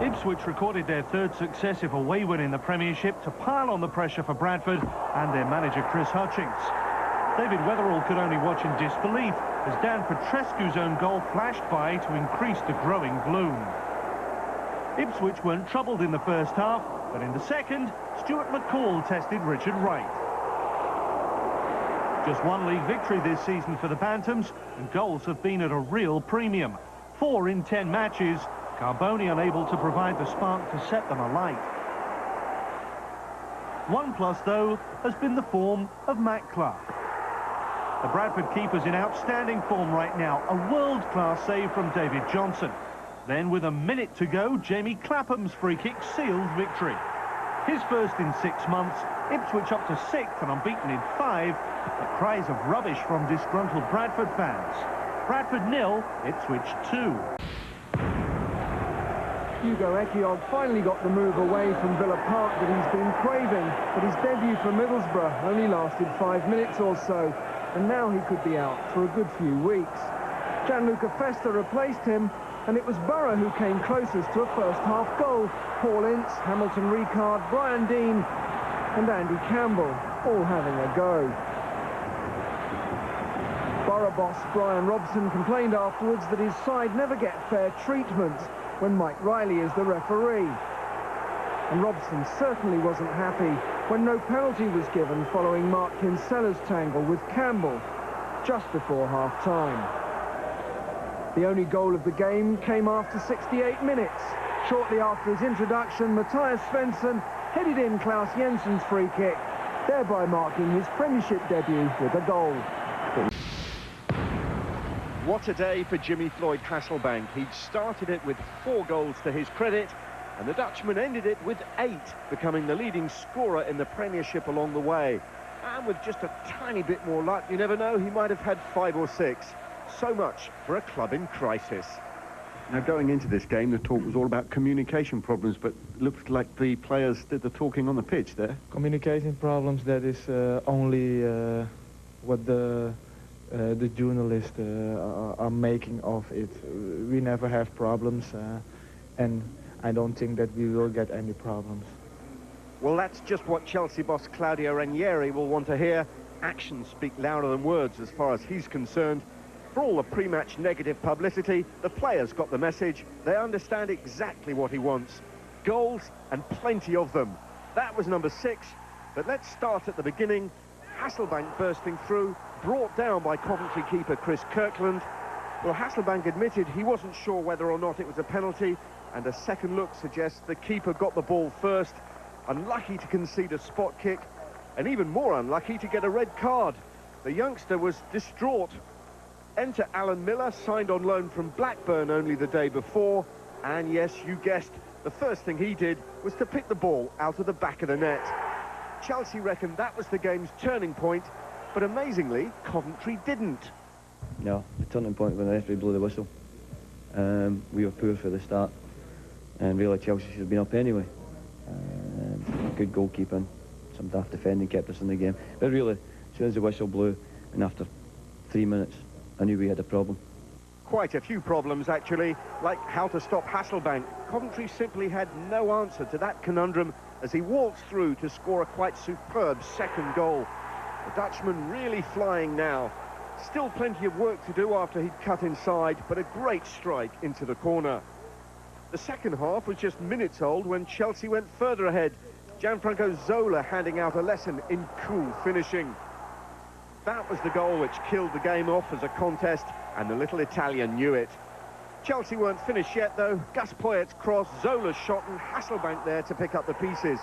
Ipswich recorded their third successive away win in the Premiership to pile on the pressure for Bradford and their manager Chris Hutchings. David Weatherall could only watch in disbelief as Dan Petrescu's own goal flashed by to increase the growing gloom. Ipswich weren't troubled in the first half, but in the second, Stuart McCall tested Richard Wright. Just one league victory this season for the Bantams, and goals have been at a real premium. 4 in 10 matches, Carboni unable to provide the spark to set them alight. One plus, though, has been the form of Matt Clark. The Bradford keeper's in outstanding form right now, a world-class save from David Johnson. Then, with a minute to go, Jamie Clapham's free kick sealed victory. His first in 6 months, Ipswich up to 6th and unbeaten in 5, but cries of rubbish from disgruntled Bradford fans. Bradford 0, Ipswich 2. Hugo Ekiog finally got the move away from Villa Park that he's been craving, but his debut for Middlesbrough only lasted 5 minutes or so, and now he could be out for a good few weeks. Gianluca Festa replaced him, and it was Borough who came closest to a first-half goal. Paul Ince, Hamilton Ricard, Brian Deane and Andy Campbell all having a go. Borough boss Brian Robson complained afterwards that his side never get fair treatment when Mike Riley is the referee. And Robson certainly wasn't happy when no penalty was given following Mark Kinsella's tangle with Campbell just before half-time. The only goal of the game came after 68 minutes. Shortly after his introduction, Matthias Svensson headed in Klaus Jensen's free kick, thereby marking his Premiership debut with a goal. What a day for Jimmy Floyd Hasselbaink. He'd started it with 4 goals to his credit, and the Dutchman ended it with 8, becoming the leading scorer in the Premiership along the way. And with just a tiny bit more luck, you never know, he might have had 5 or 6. So much for a club in crisis. Now, going into this game, the talk was all about communication problems, but it looked like the players did the talking on the pitch there. Communication problems, that is only what the journalists are making of it. We never have problems, and I don't think that we will get any problems. Well, that's just what Chelsea boss Claudio Ranieri will want to hear. Actions speak louder than words as far as he's concerned. For all the pre-match negative publicity, the players got the message. They understand exactly what he wants. Goals, and plenty of them. That was number 6, but let's start at the beginning. Hasselbaink bursting through, brought down by Coventry keeper Chris Kirkland. Well, Hasselbaink admitted he wasn't sure whether or not it was a penalty, and a second look suggests the keeper got the ball first. Unlucky to concede a spot kick, and even more unlucky to get a red card. The youngster was distraught. Enter Alan Miller, signed on loan from Blackburn only the day before, and yes, you guessed, the first thing he did was to pick the ball out of the back of the net. Chelsea reckoned that was the game's turning point, but amazingly, Coventry didn't. No, the turning point when the referee blew the whistle. We were poor for the start, and really Chelsea should have been up anyway. Good goalkeeping, some daft defending kept us in the game. But really, as soon as the whistle blew, and after 3 minutes, I knew we had a problem. Quite a few problems, actually, like how to stop Hasselbaink. Coventry simply had no answer to that conundrum as he waltzed through to score a quite superb second goal. The Dutchman really flying now. Still plenty of work to do after he'd cut inside, but a great strike into the corner. The second half was just minutes old when Chelsea went further ahead. Gianfranco Zola handing out a lesson in cool finishing. That was the goal which killed the game off as a contest, and the little Italian knew it. Chelsea weren't finished yet, though. Gus Poyet's cross, Zola's shot, and Hasselbaink there to pick up the pieces.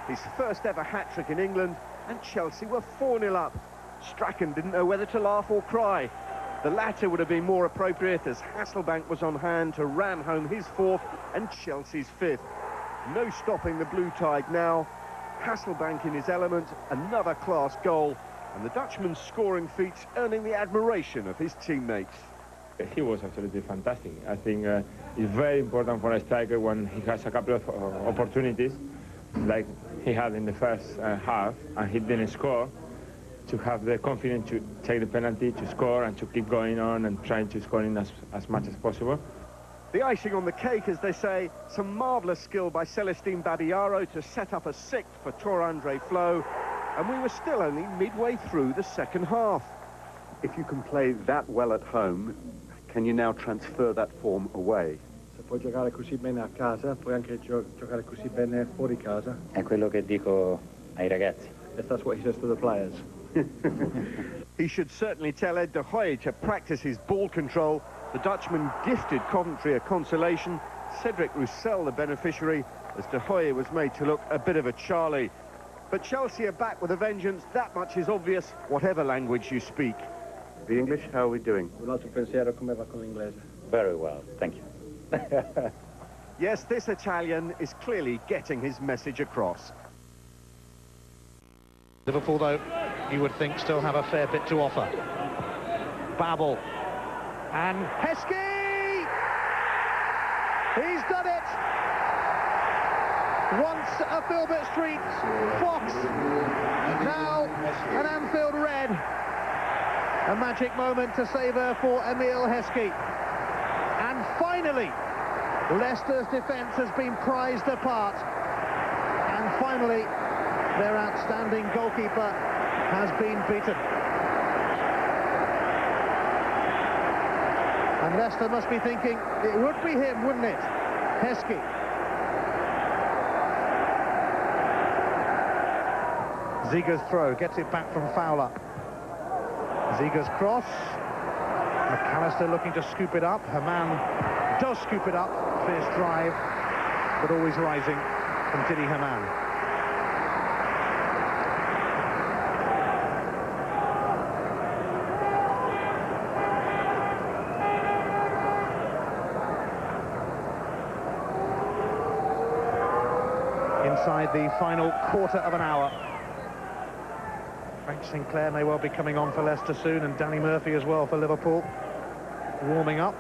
His first ever hat-trick in England, and Chelsea were 4-0 up. Strachan didn't know whether to laugh or cry. The latter would have been more appropriate, as Hasselbaink was on hand to ram home his 4th and Chelsea's 5th. No stopping the blue tide now. Hasselbaink in his element, another class goal, and the Dutchman's scoring feats earning the admiration of his teammates. He was absolutely fantastic. I think it's very important for a striker when he has a couple of opportunities, like he had in the first half, and he didn't score, to have the confidence to take the penalty, to score, and to keep going on and trying to score in as much as possible. The icing on the cake, as they say, some marvellous skill by Celestine Babiaro to set up a sixth for Tor-Andre Flo, and we were still only midway through the second half. If you can play that well at home, can you now transfer that form away? Se puoi giocare così bene a casa, puoi anche giocare così bene fuori casa. È quello che dico ai ragazzi. That's what he says to the players. He should certainly tell Ed de Goey to practice his ball control. The Dutchman gifted Coventry a consolation. Cedric Roussel the beneficiary, as de Goey was made to look a bit of a Charlie. But Chelsea are back with a vengeance, that much is obvious, whatever language you speak. The English, how are we doing? Un altro pensiero come va con l'inglese. Very well, thank you. Yes, this Italian is clearly getting his message across. Liverpool, though, you would think still have a fair bit to offer. Babel. And Heskey! He's done it! Once a Filbert Street Fox, now an Anfield Red. A magic moment to savour for Emile Heskey. And finally, Leicester's defence has been prized apart. And finally, their outstanding goalkeeper has been beaten. And Leicester must be thinking, it would be him, wouldn't it? Heskey. Ziga's throw, gets it back from Fowler. Ziga's cross. McAllister looking to scoop it up. Haman does scoop it up. Fierce drive, but always rising from Didi Haman. Inside the final quarter of an hour. Frank Sinclair may well be coming on for Leicester soon, and Danny Murphy as well for Liverpool, warming up.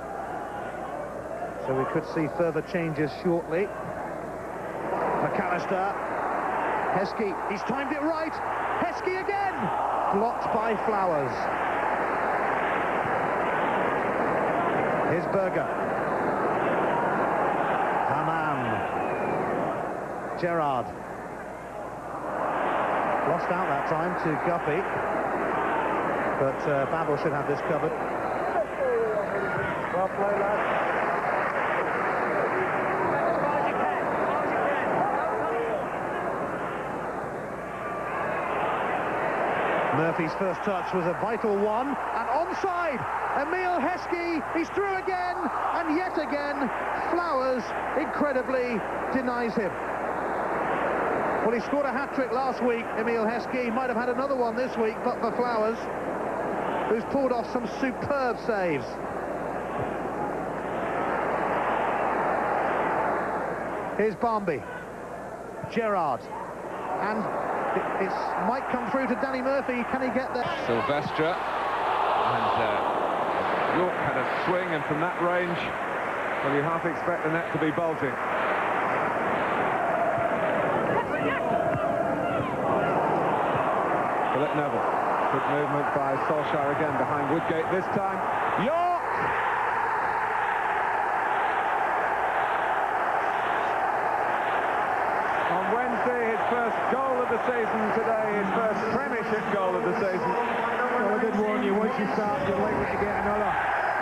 So we could see further changes shortly. McAllister. Heskey, he's timed it right. Heskey again! Blocked by Flowers. Here's Berger. Haman. Gerrard. Lost out that time to Guppy, but Babel should have this covered. Well played, lad. Murphy's first touch was a vital one, and onside. Emile Heskey, he's through again, and yet again, Flowers incredibly denies him. Well, he scored a hat-trick last week, Emile Heskey. He might have had another one this week, but for Flowers, who's pulled off some superb saves. Here's Barmby. Gerrard. And it might come through to Danny Murphy. Can he get there? Silvestre. And York had a swing, and from that range, well, you half expect the net to be bulging. Philip Neville. Good movement by Solskjaer again behind Woodgate this time. York! On Wednesday, his first goal of the season. Today, his first Premiership goal of the season. Well, I did warn you, once you start, you're likely to get another.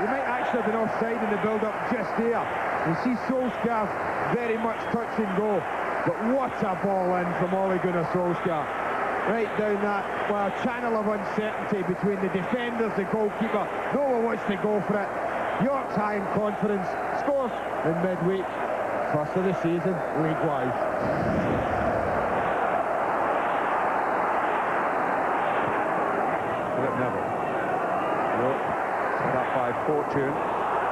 He might actually have been offside in the build-up just there. You see Solskjaer very much touch and go. But what a ball in from Ole Gunnar Solskjaer. Right down that, well, channel of uncertainty between the defenders, the goalkeeper. No one wants to go for it. York's high in confidence, scores in midweek. First of the season, league-wise. Philip Neville. York set up by Fortune.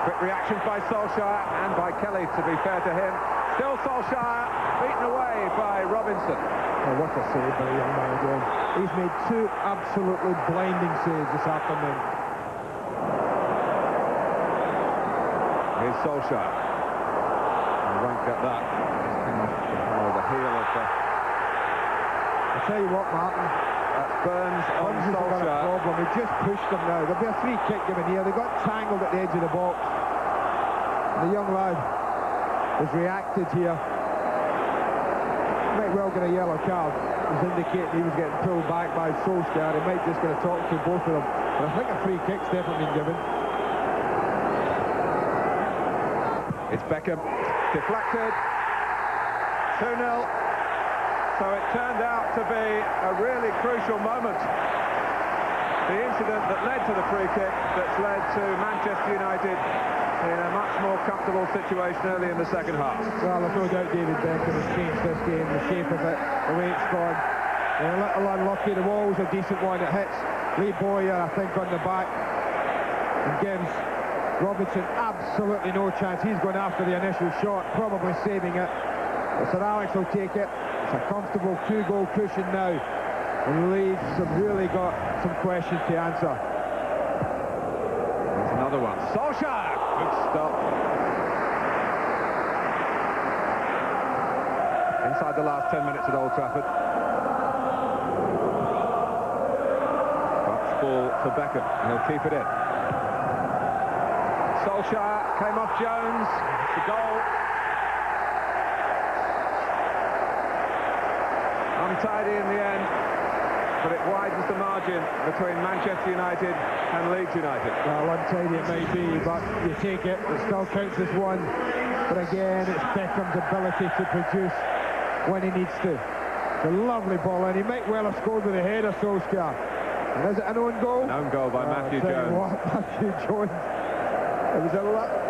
Quick reactions by Solskjaer and by Kelly, to be fair to him. Still Solskjaer, beaten away by Robinson. Oh, what a save by the young man again. He's made two absolutely blinding saves this afternoon. Here's Solskjaer. He won't get that. Just came off the heel of I tell you what, Martin. That's Burns on Solskjaer. Problem. He just pushed them now. There'll be a free kick given here. They got tangled at the edge of the box. The young lad has reacted here. Might well get a yellow card. He's indicating he was getting pulled back by Solskjaer. He might just going to talk to both of them. But I think a free kick's definitely been given. It's Beckham, deflected, 2-0. So it turned out to be a really crucial moment. The incident that led to the free kick that's led to Manchester United in a much more comfortable situation early in the second half. Well, there's no doubt David Beckham has changed this game, the shape of it, the way it's gone. They're a little unlucky. The wall's a decent one. It hits Lee Bowyer, I think, on the back and gives Robinson absolutely no chance. He's going after the initial shot, probably saving it. But Sir Alex will take it. It's a comfortable 2-goal cushion now. And Leeds have really got some questions to answer. There's another one. Solskjaer! Good stop. Inside the last 10 minutes at Old Trafford. Box ball for Beckham. He'll keep it in. Solskjaer came off Jones. It's a goal. Untidy in the end, but it widens the margin between Manchester United and Leeds United. Well, untidy it may be, but you take it. It still counts as one. But again, it's Beckham's ability to produce when he needs to. It's a lovely ball, and he might well have scored with a header, Solskjaer. And is it an own goal? An own goal by Matthew Jones. What, Matthew Jones. It was a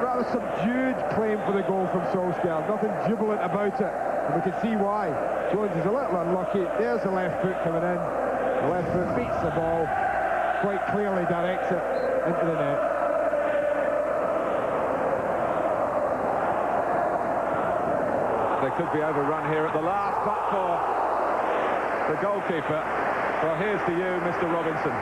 rather subdued claim for the goal from Solskjaer. Nothing jubilant about it. And we can see why. Jones is a little unlucky. There's the left foot coming in. The left foot beats the ball. Quite clearly directs it into the net. They could be overrun here at the last, but for the goalkeeper. Well, here's to you, Mr. Robinson.